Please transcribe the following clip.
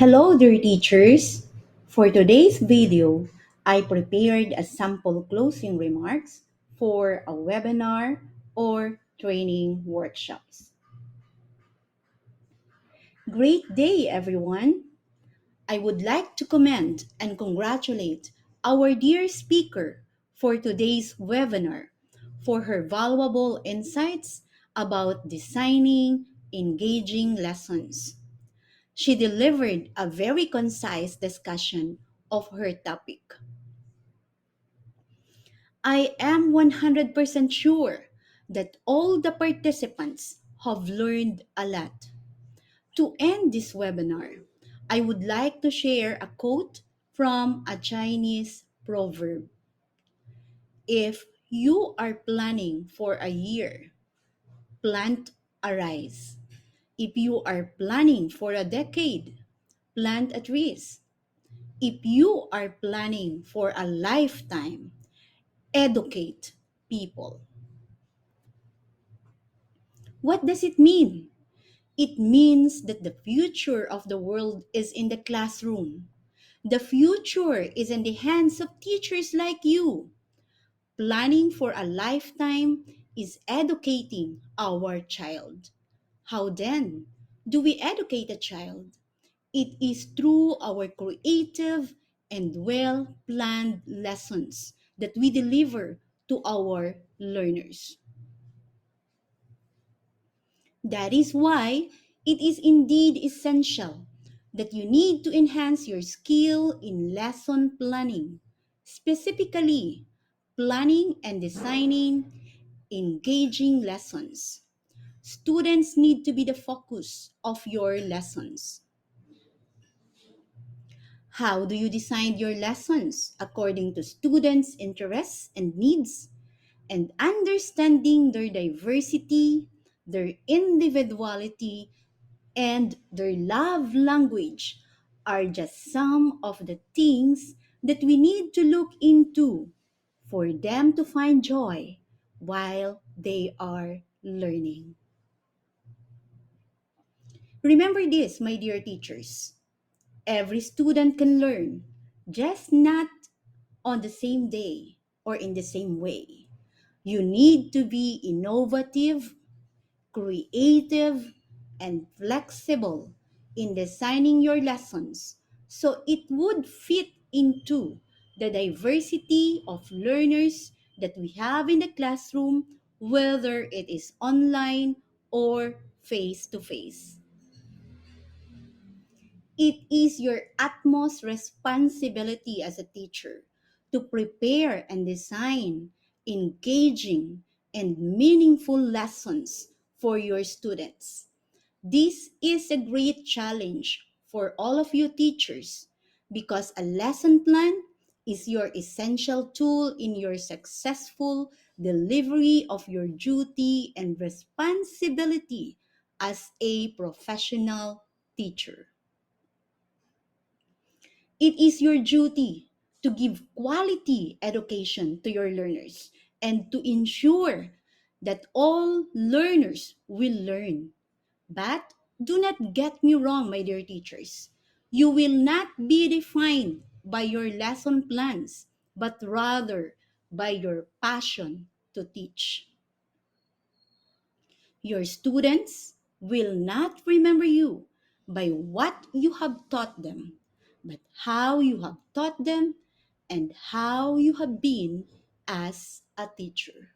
Hello dear teachers! For today's video, I prepared a sample closing remarks for a webinar or training workshops. Great day everyone! I would like to commend and congratulate our dear speaker for today's webinar for her valuable insights about designing engaging lessons. She delivered a very concise discussion of her topic. I am 100% sure that all the participants have learned a lot. To end this webinar, I would like to share a quote from a Chinese proverb. If you are planning for a year, plant a rice. If you are planning for a decade, plant a trees. If you are planning for a lifetime, educate people. What does it mean? It means that the future of the world is in the classroom. The future is in the hands of teachers like you. Planning for a lifetime is educating our child. How then do we educate a child? It is through our creative and well planned lessons that we deliver to our learners. That is why it is indeed essential that you need to enhance your skill in lesson planning, specifically planning and designing engaging lessons. Students need to be the focus of your lessons. How do you design your lessons according to students' interests and needs? And understanding their diversity, their individuality, and their love language are just some of the things that we need to look into for them to find joy while they are learning. Remember this, my dear teachers. Every student can learn, just not on the same day or in the same way. You need to be innovative, creative, and flexible in designing your lessons so it would fit into the diversity of learners that we have in the classroom, whether it is online or face to face. It is your utmost responsibility as a teacher to prepare and design engaging and meaningful lessons for your students. This is a great challenge for all of you teachers because a lesson plan is your essential tool in your successful delivery of your duty and responsibility as a professional teacher. It is your duty to give quality education to your learners and to ensure that all learners will learn. But do not get me wrong, my dear teachers. You will not be defined by your lesson plans, but rather by your passion to teach. Your students will not remember you by what you have taught them, but how you have taught them and how you have been as a teacher.